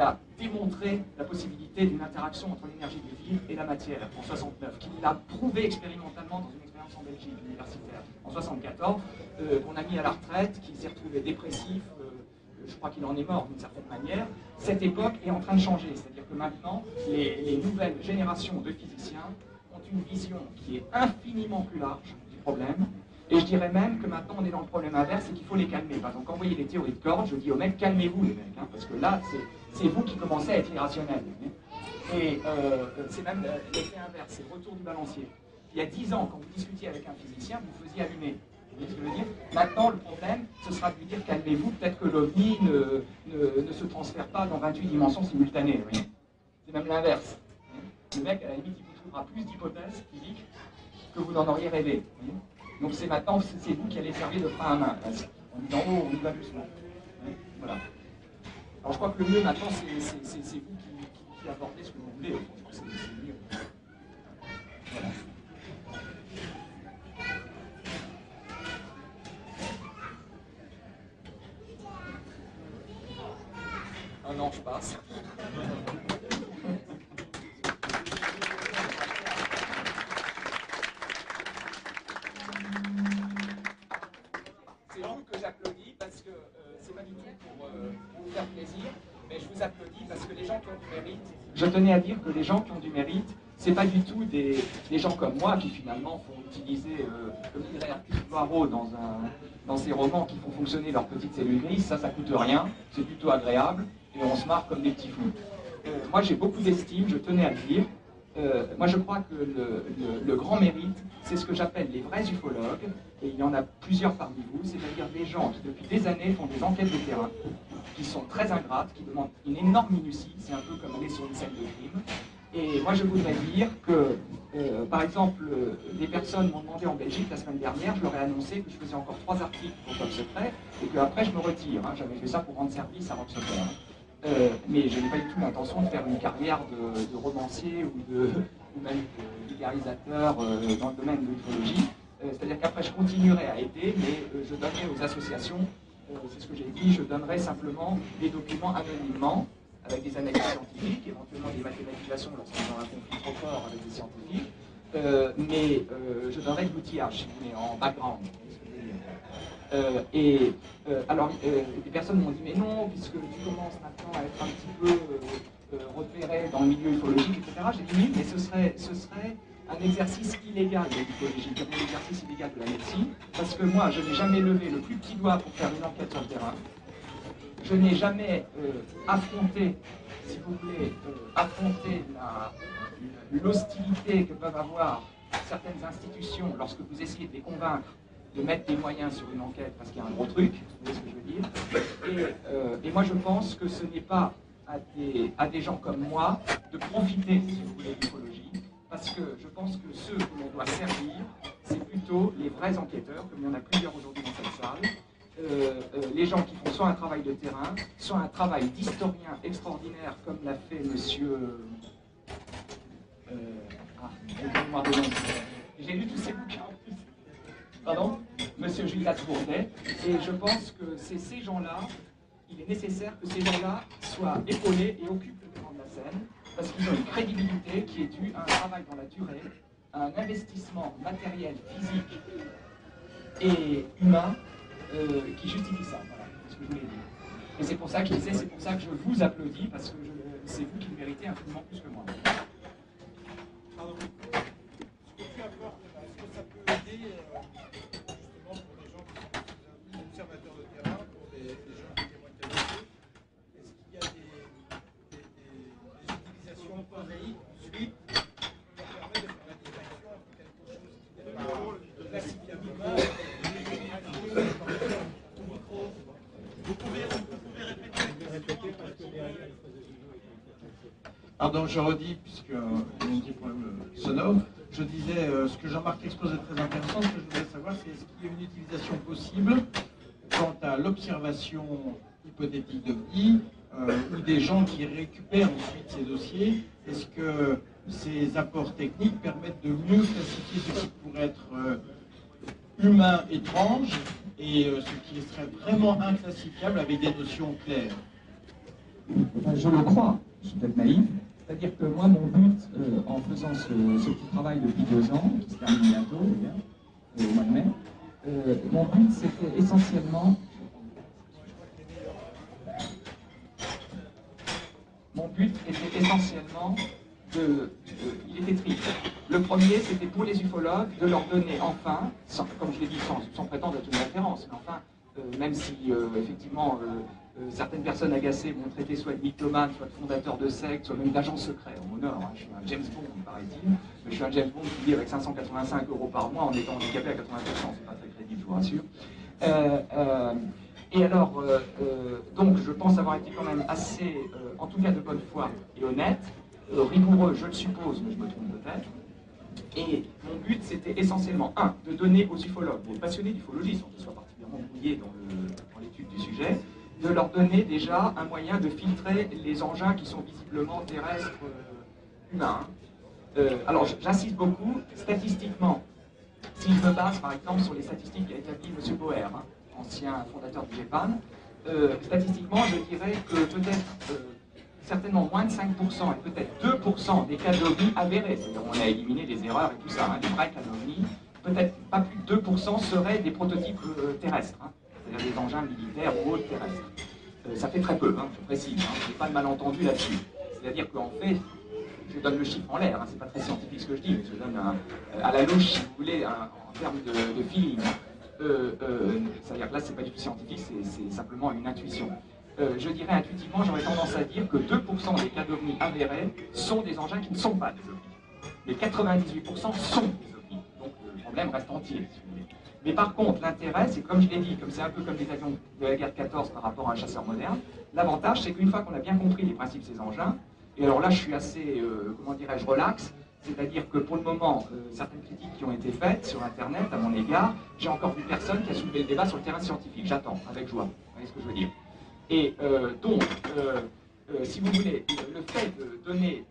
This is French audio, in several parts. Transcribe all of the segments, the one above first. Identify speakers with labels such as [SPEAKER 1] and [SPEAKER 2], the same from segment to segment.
[SPEAKER 1] il a démontré la possibilité d'une interaction entre l'énergie du vide et la matière en 69, qu'il a prouvé expérimentalement dans une expérience en Belgique universitaire en 74, qu'on a mis à la retraite, qui s'est retrouvé dépressif, je crois qu'il en est mort d'une certaine manière. Cette époque est en train de changer, c'est-à-dire que maintenant, les nouvelles générations de physiciens ont une vision qui est infiniment plus large du problème. Et je dirais même que maintenant on est dans le problème inverse et qu'il faut les calmer. Par exemple, quand vous voyez les théories de cordes, je dis aux mecs, calmez-vous les mecs, hein, parce que là, c'est vous qui commencez à être irrationnels. Et c'est même l'effet inverse, c'est le retour du balancier. Il y a 10 ans, quand vous discutiez avec un physicien, vous faisiez allumer. Vous voyez ce que je veux dire? Maintenant, le problème, ce sera de lui dire, calmez-vous, peut-être que l'OVNI ne se transfère pas dans 28 dimensions simultanées. C'est même l'inverse. Le mec, à la limite, il vous trouvera plus d'hypothèses physiques que vous n'en auriez rêvé. Donc c'est maintenant, c'est vous qui allez servir de frein à main. En disant, oh, on y va doucement. Voilà. Alors je crois que le mieux maintenant, c'est vous qui abordez ce que vous voulez. Je crois que c'est mieux. Voilà. Ah non, je passe. C'est vous que j'applaudis parce que c'est pas du tout pour vous faire plaisir, mais je vous applaudis parce que les gens qui ont du mérite, je tenais à dire que les gens qui ont du mérite, c'est pas du tout des gens comme moi qui finalement font utiliser, comme dirait Hercule Poirot dans ses romans, qui font fonctionner leurs petites cellules grises, ça coûte rien, c'est plutôt agréable, et on se marre comme des petits fous. Moi j'ai beaucoup d'estime, je tenais à le dire. Moi je crois que le grand mérite, c'est ce que j'appelle les vrais ufologues, et il y en a plusieurs parmi vous, c'est-à-dire des gens qui depuis des années font des enquêtes de terrain, qui sont très ingrates, qui demandent une énorme minutie, c'est un peu comme aller sur une scène de crime. Et moi je voudrais dire que, par exemple, des personnes m'ont demandé en Belgique la semaine dernière, je leur ai annoncé que je faisais encore 3 articles pour Top Secret, et qu'après je me retire, hein. J'avais fait ça pour rendre service à Rob Soter. Mais je n'ai pas du tout l'intention de faire une carrière de romancier ou même de vulgarisateur dans le domaine de l'ufologie. C'est-à-dire qu'après je continuerai à aider, mais je donnerai aux associations, c'est ce que j'ai dit, je donnerai simplement des documents anonymement, avec des analyses scientifiques, éventuellement des mathématisations lorsqu'ils ont un conflit trop fort avec des scientifiques, mais je donnerai de l'outillage, si vous voulez, en background. Alors, des personnes m'ont dit, mais non, puisque tu commences maintenant à être un petit peu repéré dans le milieu ufologique, etc. J'ai dit, oui, mais ce serait un exercice illégal de l'ufologie, comme un exercice illégal de la médecine, parce que moi, je n'ai jamais levé le plus petit doigt pour faire une enquête sur le terrain. Je n'ai jamais affronté, si vous voulez, affronté l'hostilité que peuvent avoir certaines institutions lorsque vous essayez de les convaincre de mettre des moyens sur une enquête parce qu'il y a un gros truc, vous voyez ce que je veux dire. Et moi je pense que ce n'est pas à des gens comme moi de profiter, si vous voulez, de l'ufologie, parce que je pense que ceux que l'on doit servir, c'est plutôt les vrais enquêteurs, comme il y en a plusieurs aujourd'hui dans cette salle, les gens qui font soit un travail de terrain, soit un travail d'historien extraordinaire, comme l'a fait monsieur... j'ai lu tous ces bouquins en plus. Pardon, monsieur Gilles Bourdet, et je pense que c'est ces gens-là, il est nécessaire que ces gens-là soient épaulés et occupent le devant de la scène, parce qu'ils ont une crédibilité qui est due à un travail dans la durée, à un investissement matériel, physique et humain qui justifie ça. Voilà ce que je voulais dire. Et c'est pour ça que je disais, c'est pour ça que je vous applaudis, parce que c'est vous qui le méritez infiniment plus que moi.
[SPEAKER 2] Pardon. Ce que tu apportes, est-ce que ça peut aider justement pour les gens qui sont observateurs de terrain, pour les gens qui témoignent témoigner? Est-ce qu'il y a des utilisations pareilles ensuite qui permettent de faire la distinction entre quelque chose qui n'est pas classifiable? Vous pouvez répéter parce que pardon, je redis, puisqu'il y a un petit problème sonore. Je disais, ce que Jean-Marc expose est très intéressant. Ce que je voulais savoir, c'est est-ce qu'il y a une utilisation possible quant à l'observation hypothétique d'OVNI ou des gens qui récupèrent ensuite ces dossiers. Est-ce que ces apports techniques permettent de mieux classifier ce qui pourrait être humain étrange et ce qui serait vraiment inclassifiable avec des notions claires?
[SPEAKER 1] Enfin, je le crois, je suis peut-être naïf. C'est-à-dire que moi, mon but, en faisant ce petit travail depuis 2 ans, qui se termine bientôt, au mois de mai, mon but, c'était essentiellement... Mon but était essentiellement il était triple. Le premier, c'était pour les ufologues de leur donner enfin, comme je l'ai dit, sans prétendre être une référence, mais enfin, même si effectivement certaines personnes agacées m'ont traité soit de mythomane, soit de fondateur de secte, soit même d'agent secret, en honneur. Hein. Je suis un James Bond, paraît-il, mais je suis un James Bond qui vit avec 585 € par mois en étant handicapé à 80%, c'est pas très crédible, je vous rassure. Et alors, donc, je pense avoir été quand même assez, en tout cas de bonne foi et honnête, rigoureux, je le suppose, mais je me trompe peut-être. Et mon but, c'était essentiellement, de donner aux ufologues, aux passionnés d'ufologie, sans qu'ils soient particulièrement brouillés dans l'étude du sujet, de leur donner déjà un moyen de filtrer les engins qui sont visiblement terrestres humains. Alors, j'insiste beaucoup, statistiquement, si je me base par exemple sur les statistiques qu'a établi M. Boer, ancien fondateur du GEPAN, statistiquement, je dirais que peut-être certainement moins de 5% et peut-être 2% des cas d'OVNI avérés, c'est-à-dire on a éliminé les erreurs et tout ça, les vrais cas d'OVNI, peut-être pas plus de 2% seraient des prototypes terrestres, c'est-à-dire des engins militaires ou autres terrestres. Ça fait très peu, je précise, je n'ai pas de malentendu là-dessus. C'est-à-dire qu'en fait, je donne le chiffre en l'air, c'est pas très scientifique ce que je dis, mais je donne à la louche, si vous voulez, en termes de feeling. C'est-à-dire que là, c'est pas du tout scientifique, c'est simplement une intuition. Je dirais intuitivement, j'aurais tendance à dire que 2% des cas d'OVNI avérés sont des engins qui ne sont pas des OVNI. Mais 98% sont des OVNI. Donc le problème reste entier, si vous voulez. Mais par contre, l'intérêt, c'est comme je l'ai dit, comme c'est un peu comme les avions de la guerre de 14 par rapport à un chasseur moderne, l'avantage, c'est qu'une fois qu'on a bien compris les principes de ces engins, et alors là, je suis assez, comment dirais-je, relax, c'est-à-dire que pour le moment, certaines critiques qui ont été faites sur Internet à mon égard, j'ai encore vu personne qui a soulevé le débat sur le terrain scientifique. J'attends, avec joie. Vous voyez ce que je veux dire? Et donc, si vous voulez, le fait de donner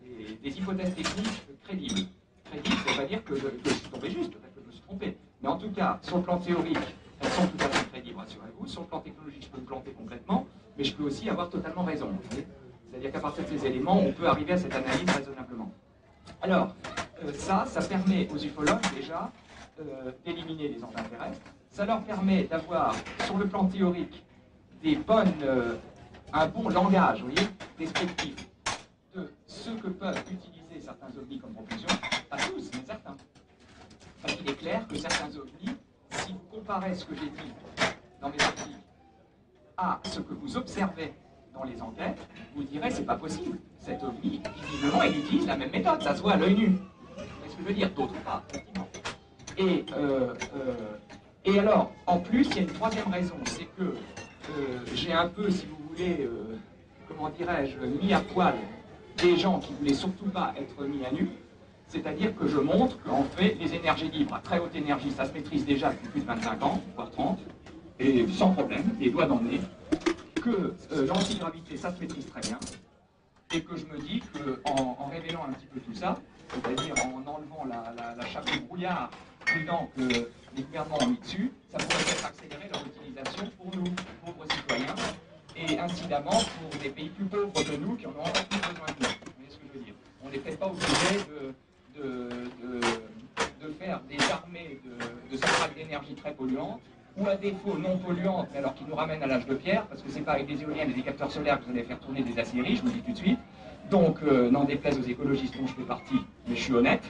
[SPEAKER 1] des hypothèses techniques crédibles, ça ne veut pas dire que je suis tombé juste, peut-être que je me suis trompé. Mais en tout cas, sur le plan théorique, elles sont tout à fait crédibles, rassurez-vous. Sur le plan technologique, je peux me planter complètement, mais je peux aussi avoir totalement raison. C'est-à-dire qu'à partir de ces éléments, on peut arriver à cette analyse raisonnablement. Alors, ça permet aux ufologues déjà d'éliminer les engins terrestres. Ça leur permet d'avoir, sur le plan théorique, un bon langage, vous voyez, descriptif de ce que peuvent utiliser certains ovnis comme propulsion. Pas tous, mais certains. Parce qu'il est clair que certains ovnis, si vous comparez ce que j'ai dit dans mes articles à ce que vous observez dans les enquêtes, vous direz c'est pas possible. Cet ovni, visiblement, il utilise la même méthode, ça se voit à l'œil nu. Vous voyez ce que je veux dire? D'autres pas, effectivement. Et alors, en plus, il y a une troisième raison, c'est que j'ai un peu, si vous voulez, comment dirais-je, mis à poil des gens qui voulaient surtout pas être mis à nu. C'est-à-dire que je montre qu'en fait, les énergies libres à très haute énergie, ça se maîtrise déjà depuis plus de 25 ans, voire 30, et sans problème, les doigts dans le nez, que l'antigravité, ça se maîtrise très bien, et que je me dis qu'en révélant un petit peu tout ça, c'est-à-dire en enlevant la chape de brouillard prudent que les gouvernements ont mis dessus, ça pourrait peut-être accélérer leur utilisation pour nous, pauvres citoyens, et incidemment pour des pays plus pauvres que nous, qui en ont encore plus besoin que nous. Vous voyez ce que je veux dire? On n'est peut-être pas obligé de faire des armées de centrales d'énergie très polluantes, ou à défaut non polluantes, mais alors qui nous ramènent à l'âge de pierre, parce que c'est pas avec des éoliennes et des capteurs solaires que vous allez faire tourner des aciéries, je vous le dis tout de suite. Donc, n'en déplaise aux écologistes dont je fais partie, mais je suis honnête.